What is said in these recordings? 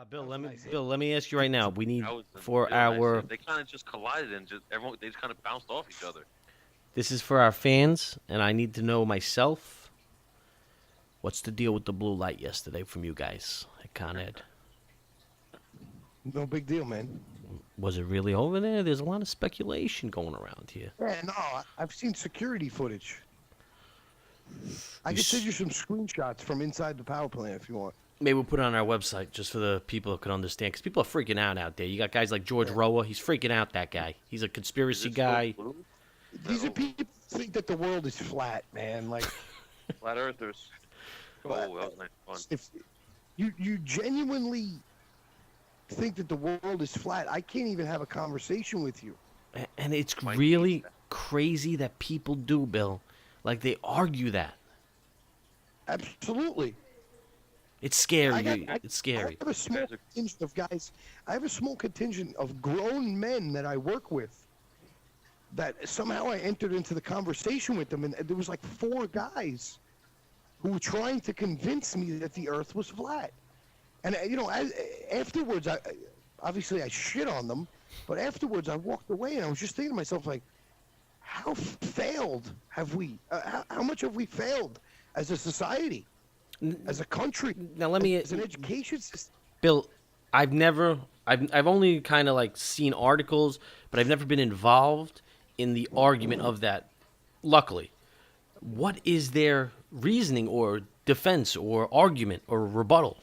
Bill, That was nice. Let me ask you right now. We need That was for real nice. our They kind of just collided and just everyone they just kind of bounced off each other. this is for our fans, and I need to know myself. What's the deal with the blue light yesterday from you guys at Con Ed? No big deal, man. Was it really over there? There's a lot of speculation going around here. Yeah, no, I've seen security footage. I You can send s- you some screenshots from inside the power plant if you want. Maybe we'll put it on our website just for the people who can understand, because people are freaking out there. You got guys like George Yeah. Roa. He's freaking out. That guy. He's a Is conspiracy it still guy. blue? These are people who think that the world is flat, man. Like, Flat Earthers. Oh, that was nice fun. if you genuinely think that the world is flat, I can't even have a conversation with you. And it's Mike really hates that. crazy that people do, Bill. Like they argue that. Absolutely. It's scary. It's I scary. have a small contingent of guys. I have a small contingent of grown men that I work with. That somehow I entered into the conversation with them, and there was like 4 guys who were trying to convince me that the Earth was flat. And afterwards, obviously I shit on them, but afterwards I walked away and I was just thinking to myself, like, how failed have we? How much have we failed as a society, as a country, Now let me, as an education system? Bill. I've only kind of like seen articles, but I've never been involved in the argument of that. Luckily, what is their reasoning or defense or argument or rebuttal?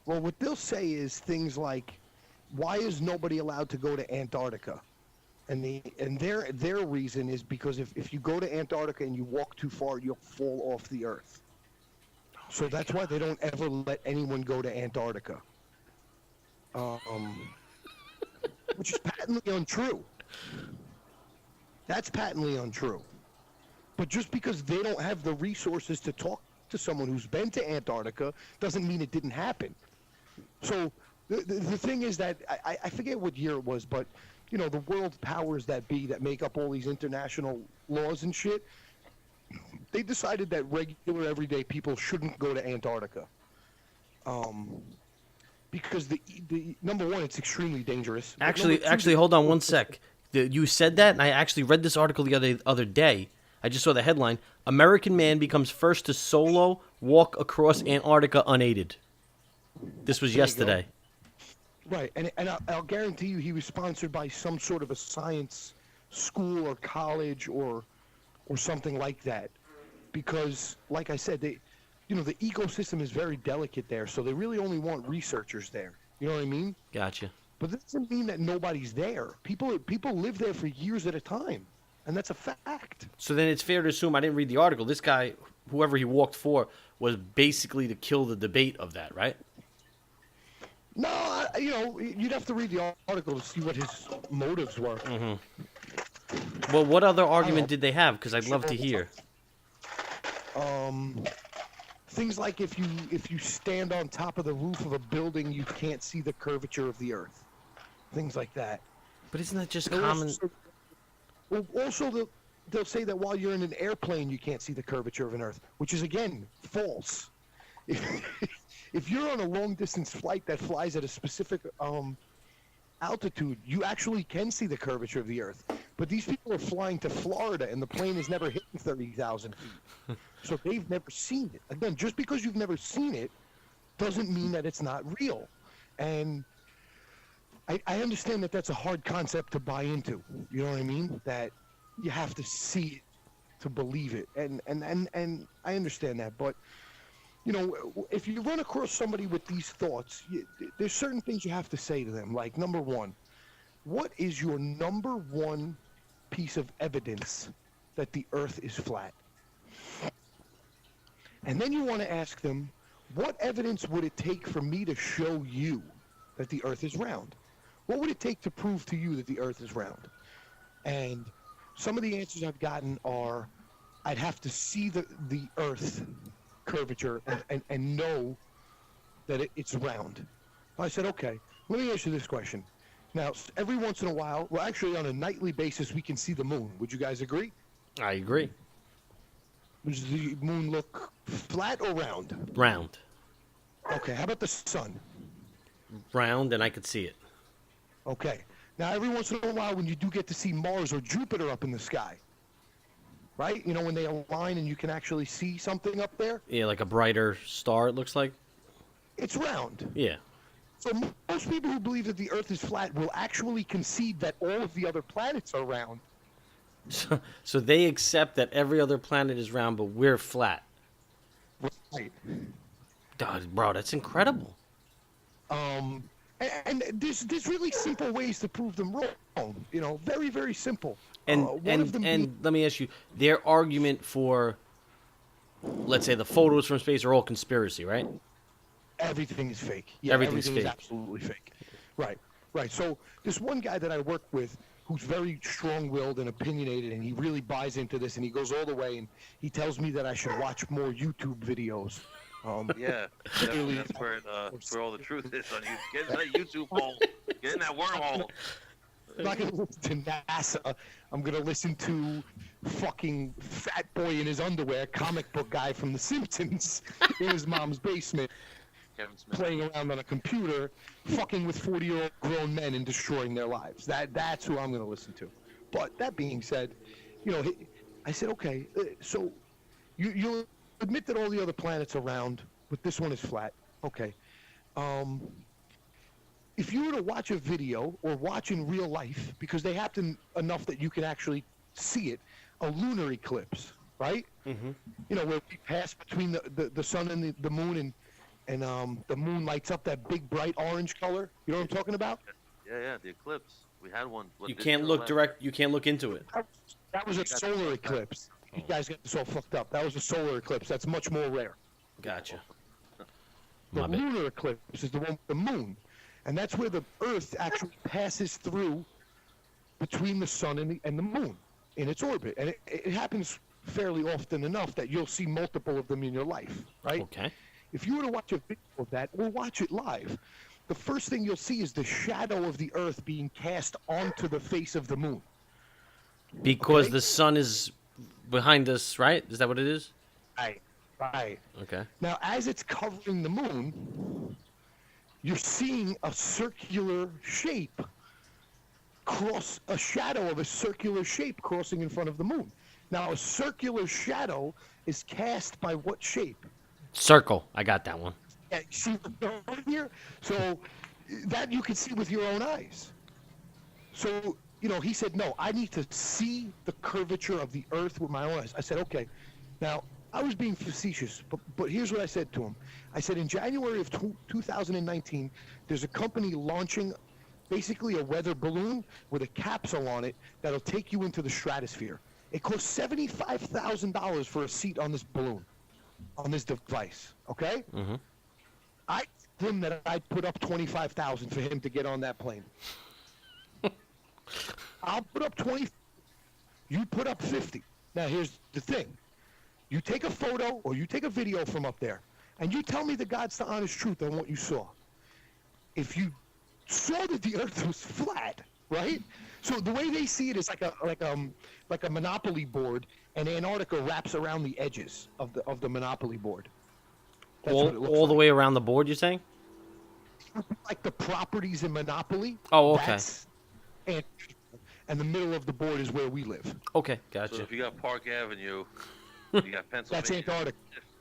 Well, what they'll say is things like, "Why is nobody allowed to go to Antarctica?" And their reason is because if you go to Antarctica and you walk too far, you'll fall off the Earth. So that's why they don't ever let anyone go to Antarctica. Which is patently untrue. That's patently untrue. But just because they don't have the resources to talk to someone who's been to Antarctica doesn't mean it didn't happen. So the thing is that I forget what year it was, but the world powers that be that make up all these international laws and shit, they decided that regular everyday people shouldn't go to Antarctica. Because the number one, it's extremely dangerous. But number two, Actually, hold on one sec. You said that, and I actually read this article the other day. I just saw the headline: American man becomes first to solo walk across Antarctica unaided. This was There you go. yesterday. Right, and I'll guarantee you he was sponsored by some sort of a science school or college or something like that. Because, like I said, the ecosystem is very delicate there, so they really only want researchers there. You know what I mean? Gotcha. But that doesn't mean that nobody's there. People live there for years at a time, and that's a fact. So then it's fair to assume, I didn't read the article, this guy, whoever he walked for, was basically to kill the debate of that, right? No, you'd have to read the article to see what his motives were. Well, what other argument did they have? Because I'd love to hear. Things like if you stand on top of the roof of a building, you can't see the curvature of the Earth. Things like that. But isn't that just They'll common? Also, they'll say that while you're in an airplane, you can't see the curvature of an Earth, which is, again, false. If you're on a long-distance flight that flies at a specific altitude, you actually can see the curvature of the Earth. But these people are flying to Florida, and the plane has never hit 30,000 feet. So they've never seen it. Again, just because you've never seen it doesn't mean that it's not real. And I understand that that's a hard concept to buy into. You know what I mean? That you have to see it to believe it. And I understand that. But, if you run across somebody with these thoughts, there's certain things you have to say to them. Like, number one, what is your number one piece of evidence that the Earth is flat? And then you want to ask them, what evidence would it take for me to show you that the Earth is round? What would it take to prove to you that the Earth is round? And some of the answers I've gotten are, I'd have to see the Earth curvature and know that it's round. I said, okay, let me ask you this question. Now, every once in a while, well, actually on a nightly basis, we can see the moon. Would you guys agree? I agree. Does the moon look flat or round? Round. Okay, how about the sun? Round, and I could see it. Okay. Now, every once in a while, when you do get to see Mars or Jupiter up in the sky, right? You know, when they align and you can actually see something up there, Yeah, like a brighter star. It looks like. it's round. Yeah. So most people who believe that the Earth is flat will actually concede that all of the other planets are round. So they accept that every other planet is round, but we're flat. Right. God, bro, that's incredible. And there's really simple ways to prove them wrong. You know, very, very simple. And One of them being, let me ask you, their argument for, let's say, the photos from space are all conspiracy, right? everything is fake. Yeah, Everything's everything is fake. absolutely fake. Right, right. So this one guy that I work with, who's very strong-willed and opinionated, and he really buys into this, and he goes all the way, and he tells me that I should watch more YouTube videos. Yeah, definitely. That's where all the truth is on you. Get in that YouTube hole. Get in that wormhole. I'm not going to listen to NASA. I'm going to listen to fucking fat boy in his underwear, comic book guy from The Simpsons, in his mom's basement, Kevin Smith. playing around on a computer, fucking with 40-year-old grown men and destroying their lives. That's who I'm going to listen to. But that being said, you know, I said, okay, so you'll admit that all the other planets are round, but this one is flat. Okay. If you were to watch a video or watch in real life, because they happen enough that you can actually see it, a lunar eclipse, right? Mm-hmm. You know, where we pass between the sun and the moon, and the moon lights up that big bright orange color. You know what I'm talking about? Yeah, the eclipse. We had one. You can't look direct. You can't look into it. That was a solar eclipse. You guys get this all fucked up. That was a solar eclipse. That's much more rare. Gotcha. The My bad. lunar eclipse is the one with the moon. And that's where the Earth actually passes through between the sun and the moon in its orbit. And it happens fairly often enough that you'll see multiple of them in your life, right? Okay. If you were to watch a video of that, or watch it live, the first thing you'll see is the shadow of the Earth being cast onto the face of the moon. Because Okay. the sun is behind us, right? Is that what it is? Right. Right. Okay. Now, as it's covering the moon, you're seeing a circular shape cross, a shadow of a circular shape crossing in front of the moon. Now, a circular shadow is cast by what shape? Circle. I got that one. Yeah, see what's going on here? So that you can see with your own eyes. So, you know, he said, no, I need to see the curvature of the Earth with my own eyes. I said, okay. Now, I was being facetious, but here's what I said to him. I said, in January of 2019, there's a company launching basically a weather balloon with a capsule on it that'll take you into the stratosphere. It costs $75,000 for a seat on this balloon, on this device, okay? Mm-hmm. I told him that I'd put up $25,000 for him to get on that plane. I'll put up 20. You put up 50. Now, here's the thing. You take a photo or you take a video from up there, and you tell me the God's the honest truth on what you saw. If you saw that the Earth was flat, right? So the way they see it is like a Monopoly board, and Antarctica wraps around the edges of the Monopoly board. That's what it looks All the like. way around the board, you're saying? Like the properties in Monopoly. Oh, okay. That's Antarctica, and the middle of the board is where we live. Okay, So gotcha. if you got Park Avenue, you got Pennsylvania. That's Antarctica.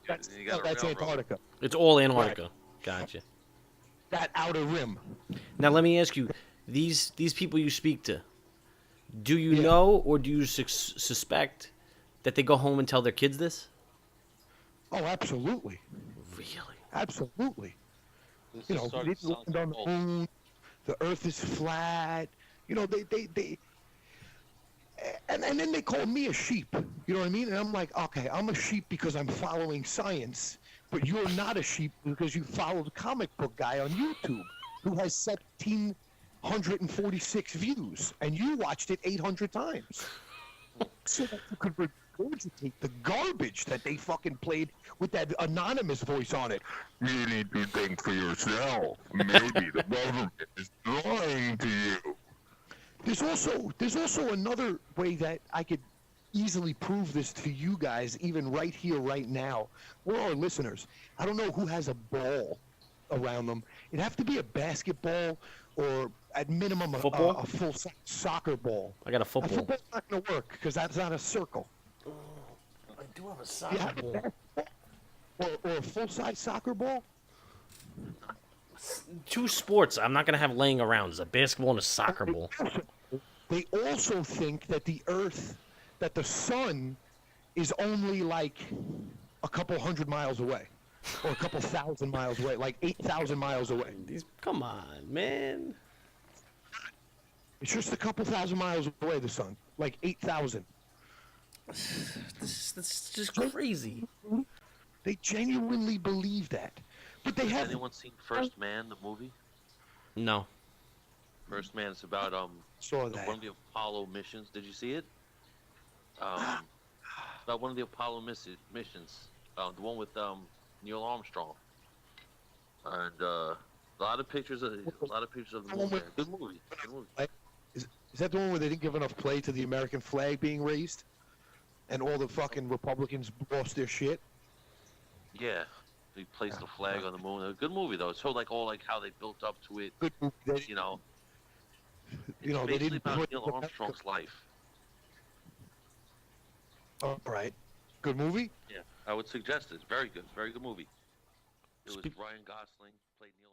That's, you got a that's railroad. Antarctica. It's all Antarctica. Gotcha. That outer rim. Now let me ask you: these people you speak to, do you Yeah. know or do you suspect that they go home and tell their kids this? Oh, absolutely. Really? Absolutely. This You is know, starting we to sound didn't land on the old. moon. The Earth is flat. You know, they and then they call me a sheep. You know what I mean? And I'm like, okay, I'm a sheep because I'm following science, but you're not a sheep because you follow the comic book guy on YouTube who has 1,746 views, and you watched it 800 times. So that you could regurgitate the garbage that they fucking played with that anonymous voice on it. You need to think for yourself. Maybe the government is lying to you. There's also another way that I could easily prove this to you guys, even right here, right now. We're our listeners. I don't know who has a ball around them. It'd have to be a basketball or at minimum Football? a full soccer ball. I got a A football. football's not going to work because that's not a circle. I do have a You soccer have a ball. basketball or a full-size soccer ball. Two sports I'm not gonna have laying around is a basketball and a soccer ball. They also think that the sun is only like a couple hundred miles away, or a couple thousand miles away, like 8,000 miles away. Come on, man. It's just a couple thousand miles away, the sun, like 8,000. This is just crazy. They genuinely believe that, but they Has have. anyone seen First Man, the movie? No. First Man. It's about Saw that. one of the Apollo missions. Did you see it? It's about one of the Apollo missions. The one with Neil Armstrong. And a lot of pictures of the movie. Good movie. Good movie. Is that the one where they didn't give enough play to the American flag being raised, and all the fucking Republicans lost their shit? Yeah. He placed the flag on the moon. A good movie though. It showed like how they built up to it. Good movie. You know. You know, It's they basically didn't about put Neil Armstrong's life. All right. Good movie. Yeah, I would suggest it. Very good. Very good movie. It was Speak- Ryan Gosling played Neil